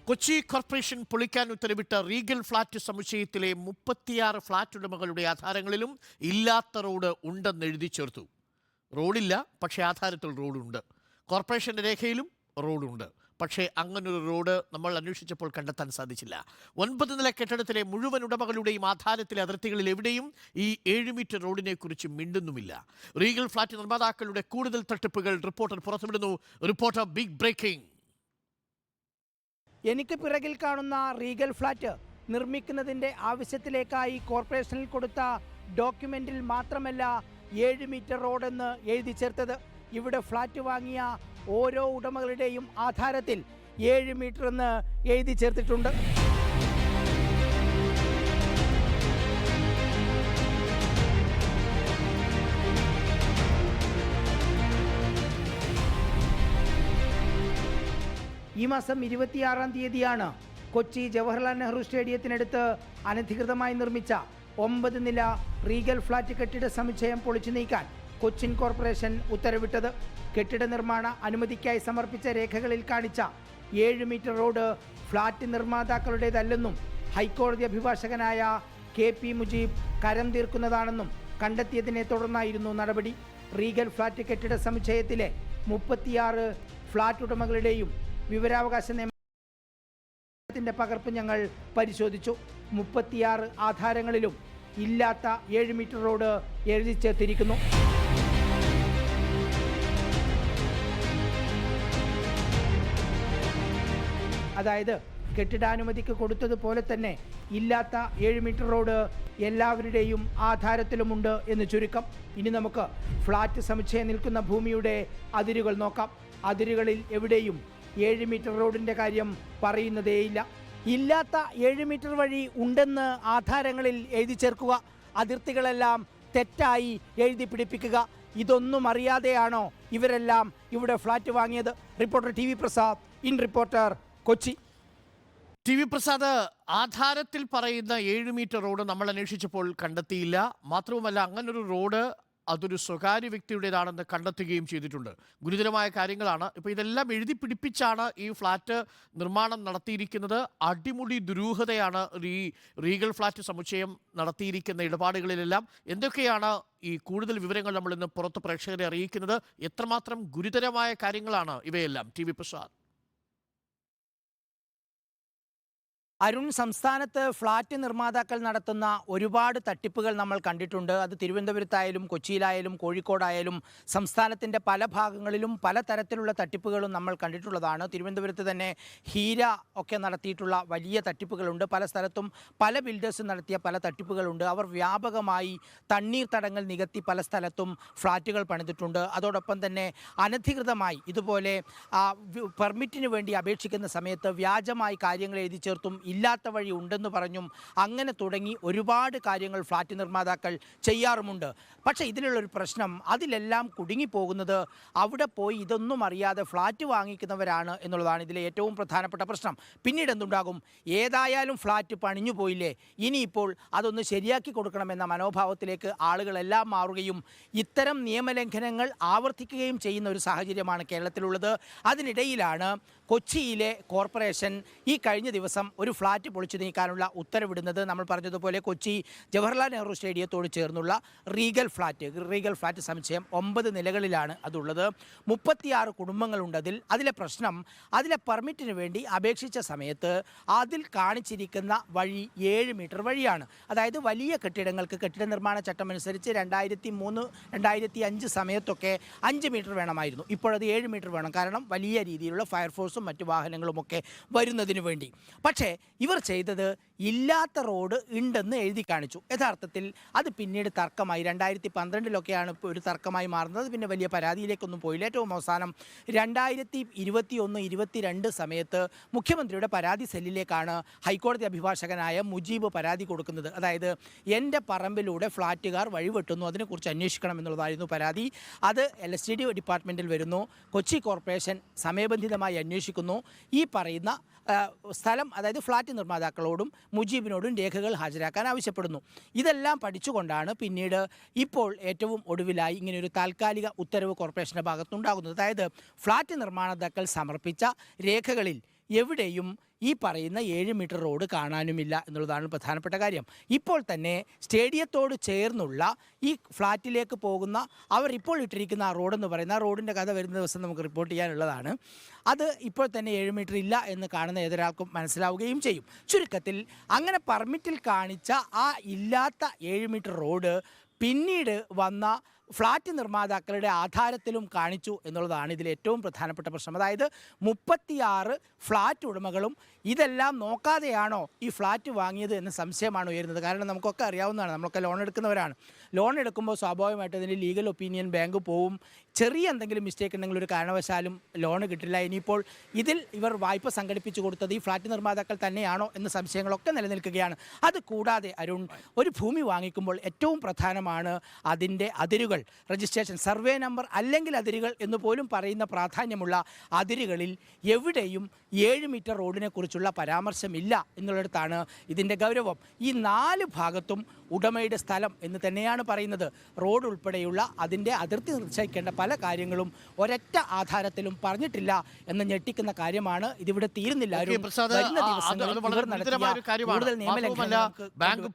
Kochi corporation പൊളിക്കാൻ ഉത്തരവിട്ട Regal flat സമുച്ചയത്തിലെ 36 flat ഉടമകളുടെ ആധാരങ്ങളിലും ഇല്ലാത്ത റോഡ് ഉണ്ടെന്ന് എഴുതി ചേർത്തു. റോഡില്ല, പക്ഷേ ആധാരത്തിൽ റോഡുണ്ട്. കോർപ്പറേഷന്റെ രേഖയിലും റോഡുണ്ട്. പക്ഷേ അങ്ങനൊരു റോഡ് നമ്മൾ അന്വേഷിച്ചപ്പോൾ കണ്ടെത്താൻ സാധിച്ചില്ല. 9 നില കെട്ടിടത്തിലെ മുഴുവൻ ഉടമകളുടെയും ആധാരത്തിലെ അതിർത്തികളിൽ എവിടെയും ഈ 7 മീറ്റർ റോഡിനെ കുറിച്ച് മിണ്ടുന്നുമില്ല. റീഗൽ ഫ്ളാറ്റ് നിർമ്മാതാക്കളുടെ കൂടുതൽ തട്ടിപ്പുകൾ റിപ്പോർട്ടർ പുറത്തുവിടുന്നു. Reporter big breaking. എനിക്ക് പിറകിൽ കാണുന്ന റീഗൽ ഫ്ലാറ്റ് നിർമ്മിക്കുന്നതിൻ്റെ ആവശ്യത്തിലേക്കായി കോർപ്പറേഷനിൽ കൊടുത്ത ഡോക്യുമെന്റിൽ മാത്രമല്ല 7 മീറ്റർ റോഡെന്ന് എഴുതി ചേർത്തത്. ഇവിടെ ഫ്ലാറ്റ് വാങ്ങിയ ഓരോ ഉടമകളുടെയും ആധാരത്തിൽ 7 മീറ്റർ എന്ന് എഴുതി ചേർത്തിട്ടുണ്ട്. ഈ മാസം 26-ാം തീയതിയാണ് കൊച്ചി ജവഹർലാൽ നെഹ്റു സ്റ്റേഡിയത്തിനടുത്ത് അനധികൃതമായി നിർമ്മിച്ച 9 നില റീഗൽ ഫ്ലാറ്റ് കെട്ടിട സമുച്ചയം പൊളിച്ചു നീക്കാൻ കൊച്ചിൻ കോർപ്പറേഷൻ ഉത്തരവിട്ടത്. കെട്ടിട നിർമ്മാണ അനുമതിക്കായി സമർപ്പിച്ച രേഖകളിൽ കാണിച്ച 7 മീറ്റർ റോഡ് ഫ്ലാറ്റ് നിർമ്മാതാക്കളുടേതല്ലെന്നും ഹൈക്കോടതി അഭിഭാഷകനായ KP മുജീബ് കരം തീർക്കുന്നതാണെന്നും കണ്ടെത്തിയതിനെ തുടർന്നായിരുന്നു നടപടി. റീഗൽ ഫ്ലാറ്റ് കെട്ടിട സമുച്ചയത്തിലെ 36 ഫ്ലാറ്റ് ഉടമകളുടെയും വിവരാവകാശ നിയമത്തിന്റെ പകർപ്പ് ഞങ്ങൾ പരിശോധിച്ചു. 36 ആധാരങ്ങളിലും ഇല്ലാത്ത 7 മീറ്റർ റോഡ് എഴുതി ചേർത്തിരിക്കുന്നു. അതായത് കെട്ടിടാനുമതിക്ക് കൊടുത്തതുപോലെ തന്നെ ഇല്ലാത്ത 7 മീറ്റർ റോഡ് എല്ലാവരുടെയും ആധാരത്തിലുമുണ്ട് എന്ന് ചുരുക്കം. ഇനി നമുക്ക് ഫ്ലാറ്റ് സമുച്ചയം നിൽക്കുന്ന ഭൂമിയുടെ അതിരുകൾ നോക്കാം. അതിരുകളിൽ എവിടെയും 7 മീറ്റർ റോഡിൻ്റെ കാര്യം പറയുന്നതേയില്ല. ഇല്ലാത്ത 7 മീറ്റർ വഴി ഉണ്ടെന്ന് ആധാരങ്ങളിൽ എഴുതി ചേർക്കുക, അതിർത്തികളെല്ലാം തെറ്റായി എഴുതി പിടിപ്പിക്കുക. ഇതൊന്നും അറിയാതെയാണോ ഇവരെല്ലാം ഇവിടെ ഫ്ലാറ്റ് വാങ്ങിയത്? Reporter TV Prasad, in reporter, Kochi. TV Prasad, ആധാരത്തിൽ പറയുന്ന 7 മീറ്റർ റോഡ് നമ്മൾ അന്വേഷിച്ചപ്പോൾ കണ്ടെത്തിയില്ല. മാത്രവുമല്ല, അങ്ങനൊരു റോഡ് അതൊരു സ്വകാര്യ വ്യക്തിയുടേതാണെന്ന് കണ്ടെത്തുകയും ചെയ്തിട്ടുണ്ട്. ഗുരുതരമായ കാര്യങ്ങളാണ്. ഇപ്പോൾ ഇതെല്ലാം എഴുതി പിടിപ്പിച്ചാണ് ഈ ഫ്ലാറ്റ് നിർമ്മാണം നടത്തിയിരിക്കുന്നത്. അടിമുടി ദുരൂഹതയാണ് റീഗൽ ഫ്ലാറ്റ് സമുച്ചയം നടത്തിയിരിക്കുന്ന ഇടപാടുകളിലെല്ലാം. എന്തൊക്കെയാണ് ഈ കൂടുതൽ വിവരങ്ങൾ നമ്മൾ ഇന്ന് പുറത്ത് പ്രേക്ഷകരെ അറിയിക്കുന്നത്? എത്രമാത്രം ഗുരുതരമായ കാര്യങ്ങളാണ് ഇവയെല്ലാം? TV പ്രസാദ്. അരുൺ, സംസ്ഥാനത്ത് ഫ്ലാറ്റ് നിർമ്മാതാക്കൾ നടത്തുന്ന ഒരുപാട് തട്ടിപ്പുകൾ നമ്മൾ കണ്ടിട്ടുണ്ട്. അത് തിരുവനന്തപുരത്തായാലും കൊച്ചിയിലായാലും കോഴിക്കോടായാലും സംസ്ഥാനത്തിൻ്റെ പല ഭാഗങ്ങളിലും പല തരത്തിലുള്ള തട്ടിപ്പുകളും നമ്മൾ കണ്ടിട്ടുള്ളതാണ്. തിരുവനന്തപുരത്ത് തന്നെ ഹീര ഒക്കെ നടത്തിയിട്ടുള്ള വലിയ തട്ടിപ്പുകളുണ്ട്. പല സ്ഥലത്തും പല ബിൽഡേഴ്സും നടത്തിയ പല തട്ടിപ്പുകളുണ്ട്. അവർ വ്യാപകമായി തണ്ണീർത്തടങ്ങൾ നികത്തി പല സ്ഥലത്തും ഫ്ലാറ്റുകൾ പണിതിട്ടുണ്ട്. അതോടൊപ്പം തന്നെ അനധികൃതമായി ഇതുപോലെ പെർമിറ്റിന് വേണ്ടി അപേക്ഷിക്കുന്ന സമയത്ത് വ്യാജമായി കാര്യങ്ങൾ എഴുതി ചേർത്തും ഇല്ലാത്ത വഴി ഉണ്ടെന്ന് പറഞ്ഞും അങ്ങനെ തുടങ്ങി ഒരുപാട് കാര്യങ്ങൾ ഫ്ലാറ്റ് നിർമ്മാതാക്കൾ ചെയ്യാറുമുണ്ട്. പക്ഷേ ഇതിലുള്ളൊരു പ്രശ്നം, അതിലെല്ലാം കുടുങ്ങിപ്പോകുന്നത് അവിടെ പോയി ഇതൊന്നും അറിയാതെ ഫ്ലാറ്റ് വാങ്ങിക്കുന്നവരാണ് എന്നുള്ളതാണ് ഇതിലെ ഏറ്റവും പ്രധാനപ്പെട്ട പ്രശ്നം. പിന്നീട് എന്തുണ്ടാകും? ഏതായാലും ഫ്ലാറ്റ് പണിഞ്ഞു പോയില്ലേ, ഇനിയിപ്പോൾ അതൊന്ന് ശരിയാക്കി കൊടുക്കണമെന്ന മനോഭാവത്തിലേക്ക് ആളുകളെല്ലാം മാറുകയും ഇത്തരം നിയമലംഘനങ്ങൾ ആവർത്തിക്കുകയും ചെയ്യുന്ന ഒരു സാഹചര്യമാണ് കേരളത്തിലുള്ളത്. അതിനിടയിലാണ് കൊച്ചിയിലെ കോർപ്പറേഷൻ ഈ കഴിഞ്ഞ ദിവസം ഒരു ഫ്ലാറ്റ് പൊളിച്ചു നീക്കാനുള്ള ഉത്തരവിടുന്നത്. നമ്മൾ പറഞ്ഞതുപോലെ കൊച്ചി ജവഹർലാൽ നെഹ്റു സ്റ്റേഡിയത്തോട് ചേർന്നുള്ള റീഗൽ ഫ്ലാറ്റ് സമുച്ചയം 9 നിലകളിലാണ് അതുള്ളത്. 36 കുടുംബങ്ങളുണ്ട്. അതിലെ പ്രശ്നം, അതിലെ പെർമിറ്റിന് വേണ്ടി അപേക്ഷിച്ച സമയത്ത് അതിൽ കാണിച്ചിരിക്കുന്ന വഴി 7 മീറ്റർ വഴിയാണ്. അതായത് വലിയ കെട്ടിടങ്ങൾക്ക് കെട്ടിട നിർമ്മാണ ചട്ടം അനുസരിച്ച് 2003, 2005 സമയത്തൊക്കെ 5 മീറ്റർ വേണമായിരുന്നു. ഇപ്പോഴത് 7 മീറ്റർ വേണം. കാരണം വലിയ രീതിയിലുള്ള ഫയർഫോഴ്സും മറ്റു വാഹനങ്ങളുമൊക്കെ വരുന്നതിന് വേണ്ടി. പക്ഷേ ഇവർ ചെയ്തത് ഇല്ലാത്ത റോഡ് ഉണ്ടെന്ന് എഴുതി കാണിച്ചു. യഥാർത്ഥത്തിൽ അത് പിന്നീട് തർക്കമായി. 2012-ലൊക്കെയാണ് ഇപ്പോൾ ഒരു തർക്കമായി മാറുന്നത്. പിന്നെ വലിയ പരാതിയിലേക്കൊന്നും പോയില്ല. ഏറ്റവും അവസാനം 2021-22 സമയത്ത് മുഖ്യമന്ത്രിയുടെ പരാതി സെല്ലിലേക്കാണ് ഹൈക്കോടതി അഭിഭാഷകനായ മുജീബ് പരാതി കൊടുക്കുന്നത്. അതായത് എൻ്റെ പറമ്പിലൂടെ ഫ്ലാറ്റുകാർ വഴിവെട്ടുന്നു, അതിനെക്കുറിച്ച് അന്വേഷിക്കണം എന്നുള്ളതായിരുന്നു പരാതി. അത് LSTD ഡിപ്പാർട്ട്മെൻറ്റിൽ വരുന്നു. കൊച്ചി കോർപ്പറേഷൻ സമയബന്ധിതമായി അന്വേഷിക്കുന്നു. ഈ പറയുന്ന സ്ഥലം, അതായത് ഫ്ലാറ്റ് നിർമ്മാതാക്കളോടും മുജീബിനോടും രേഖകൾ ഹാജരാക്കാൻ ആവശ്യപ്പെടുന്നു. ഇതെല്ലാം പഠിച്ചുകൊണ്ടാണ് പിന്നീട് ഇപ്പോൾ ഏറ്റവും ഒടുവിലായി ഇങ്ങനെയൊരു താൽക്കാലിക ഉത്തരവ് കോർപ്പറേഷൻ്റെ ഭാഗത്തുണ്ടാകുന്നത്. അതായത് ഫ്ലാറ്റ് നിർമ്മാതാക്കൾ സമർപ്പിച്ച രേഖകളിൽ എവിടെയും ഈ പറയുന്ന 7 മീറ്റർ റോഡ് കാണാനുമില്ല എന്നുള്ളതാണ് പ്രധാനപ്പെട്ട കാര്യം. ഇപ്പോൾ തന്നെ സ്റ്റേഡിയത്തോട് ചേർന്നുള്ള ഈ ഫ്ലാറ്റിലേക്ക് പോകുന്ന അവർ ഇപ്പോൾ ഇട്ടിരിക്കുന്ന ആ റോഡെന്ന് പറയുന്ന ആ റോഡിൻ്റെ കഥ വരുന്ന ദിവസം നമുക്ക് റിപ്പോർട്ട് ചെയ്യാനുള്ളതാണ്. അത് ഇപ്പോൾ തന്നെ 7 മീറ്റർ ഇല്ല എന്ന് കാണുന്ന ഏതൊരാൾക്കും മനസ്സിലാവുകയും ചെയ്യും. ചുരുക്കത്തിൽ അങ്ങനെ പെർമിറ്റിൽ കാണിച്ച ആ ഇല്ലാത്ത 7 മീറ്റർ റോഡ് പിന്നീട് വന്ന ഫ്ലാറ്റ് നിർമ്മാതാക്കളുടെ ആധാരത്തിലും കാണിച്ചു എന്നുള്ളതാണ് ഇതിൽ ഏറ്റവും പ്രധാനപ്പെട്ട പ്രശ്നം. അതായത് 36 ഫ്ലാറ്റ് ഉടമകളും ഇതെല്ലാം നോക്കാതെയാണോ ഈ ഫ്ലാറ്റ് വാങ്ങിയത് എന്ന സംശയമാണ് ഉയരുന്നത്. കാരണം നമുക്കൊക്കെ അറിയാവുന്നതാണ്, നമ്മളൊക്കെ ലോൺ എടുക്കുന്നവരാണ്. ലോൺ എടുക്കുമ്പോൾ സ്വാഭാവികമായിട്ട് അതിൻ്റെ ലീഗൽ ഒപ്പീനിയൻ ബാങ്ക് പോവും. ചെറിയ എന്തെങ്കിലും മിസ്റ്റേക്ക് ഉണ്ടെങ്കിൽ ഒരു കാരണവശാലും ലോൺ കിട്ടില്ല. ഇനിയിപ്പോൾ ഇതിൽ ഇവർ വായ്പ സംഘടിപ്പിച്ചു കൊടുത്തത് ഈ ഫ്ലാറ്റ് നിർമ്മാതാക്കൾ തന്നെയാണോ എന്ന സംശയങ്ങളൊക്കെ നിലനിൽക്കുകയാണ്. അത് കൂടാതെ അരുൺ, ഒരു ഭൂമി വാങ്ങിക്കുമ്പോൾ ഏറ്റവും പ്രധാനമാണ് അതിൻ്റെ അതിരുകൾ, രജിസ്ട്രേഷൻ, സർവേ നമ്പർ അല്ലെങ്കിൽ അതിരുകൾ എന്ന് പോലും പറയുന്ന പ്രാധാന്യമുള്ള അതിരുകളിൽ എവിടെയും 7 മീറ്റർ റോഡിനെ കുറിച്ചുള്ള പരാമർശമില്ല എന്നുള്ളിടത്താണ് ഇതിൻ്റെ ഗൗരവം. ഈ 4 ഭാഗത്തും ഉടമയുടെ സ്ഥലം എന്ന് തന്നെയാണ് പറയുന്നത്. റോഡ് ഉൾപ്പെടെയുള്ള അതിൻ്റെ അതിർത്തി നിശ്ചയിക്കേണ്ട പല കാര്യങ്ങളും ഒരൊറ്റ ആധാരത്തിലും പറഞ്ഞിട്ടില്ല എന്ന ഞെട്ടിക്കുന്ന കാര്യമാണ്. ഇതിവിടെ തീരുന്നില്ല. ബാങ്ക്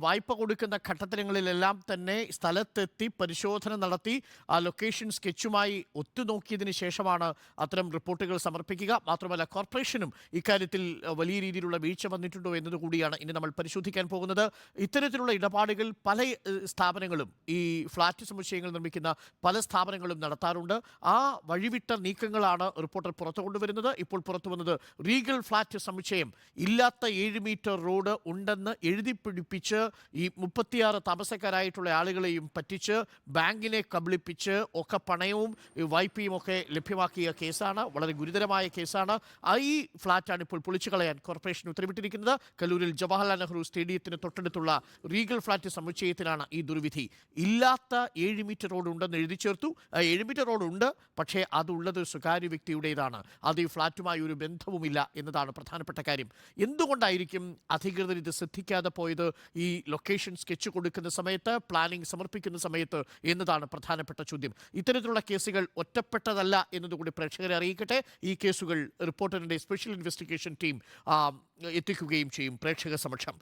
വായ്പ കൊടുക്കുന്ന ഘട്ടങ്ങളിലെല്ലാം തന്നെ സ്ഥലത്തെത്തി പരിശോധന നടത്തി ആ ലൊക്കേഷൻ സ്കെച്ചുമായി ഒത്തുനോക്കിയതിന് ശേഷമാണ് അത്തരം റിപ്പോർട്ടുകൾ സമർപ്പിക്കുക. മാത്രമല്ല കോർപ്പറേഷനും ഇക്കാര്യത്തിൽ വലിയ രീതിയിലുള്ള വീഴ്ച വന്നിട്ടുണ്ടോ എന്നതുകൂടിയാണ് ഇനി നമ്മൾ പരിശോധിക്കാൻ പോകുന്നത്. ഇത്തരത്തിലുള്ള ഇടപാടുകൾ പല സ്ഥാപനങ്ങളും, ഈ ഫ്ലാറ്റ് സമുച്ചയങ്ങൾ നിർമ്മിക്കുന്ന പല സ്ഥാപനങ്ങളും നടത്താറുണ്ട്. ആ വഴിവിട്ട നീക്കങ്ങളാണ് റിപ്പോർട്ടർ പുറത്തു കൊണ്ടുവരുന്നത്. ഇപ്പോൾ പുറത്തു വന്നത് റീഗൽ ഫ്ലാറ്റ് സമുച്ചയം ഇല്ലാത്ത 7 മീറ്റർ റോഡ് ഉണ്ടെന്ന് എഴുതി പിടിപ്പിച്ച് ഈ 36 താമസക്കാരായിട്ടുള്ള ആളുകളെയും പറ്റിച്ച് ബാങ്കിനെ കബളിപ്പിച്ച് ഒക്കെ പണയവും വായ്പയും ഒക്കെ ലഭ്യമാക്കിയ കേസാണ്. വളരെ ഗുരുതരമായ കേസാണ്. ഈ ഫ്ലാറ്റാണ് ഇപ്പോൾ പൊളിച്ചു കളയാൻ കോർപ്പറേഷൻ ഉത്തരവിട്ടിരിക്കുന്നത്. കല്ലൂരിൽ ജവഹർലാൽ നെഹ്റു സ്റ്റേഡിയത്തിന് തൊട്ടടുത്തുള്ള റീഗൽ ഫ്ലാറ്റ് സമുച്ചയത്തിലാണ് ഈ ദുർവിധി. ഇല്ലാത്ത 7 മീറ്റർ റോഡ് ഉണ്ടെന്ന് എഴുതി ചേർത്തു. 7 മീറ്റർ റോഡ് ഉണ്ട്, പക്ഷേ അതുള്ളത് സ്വകാര്യ വ്യക്തിയുടേതാണ്. അത് ഈ ഫ്ലാറ്റുമായി ഒരു ബന്ധവുമില്ല എന്നതാണ് പ്രധാനപ്പെട്ട കാര്യം. എന്തുകൊണ്ടായിരിക്കും അധികൃതർ ഇത് ശ്രദ്ധിക്കാതെ പോയത് ഈ ലൊക്കേഷൻ സ്കെച്ച് കൊടുക്കുന്ന സമയത്ത്, പ്ലാനിംഗ് സമർപ്പിക്കുന്ന സമയത്ത് എന്നതാണ് പ്രധാനപ്പെട്ട ചോദ്യം. ഇത്തരത്തിലുള്ള കേസുകൾ ഒറ്റപ്പെട്ടതല്ല എന്നതുകൂടി പ്രേക്ഷകരെ അറിയിക്കട്ടെ. ഈ കേസുകൾ റിപ്പോർട്ടറിൻ്റെ സ്പെഷ്യൽ ഇൻവെസ്റ്റിഗേഷൻ ടീം എത്തിക്കുകയും ചെയ്യും പ്രേക്ഷക സമക്ഷം.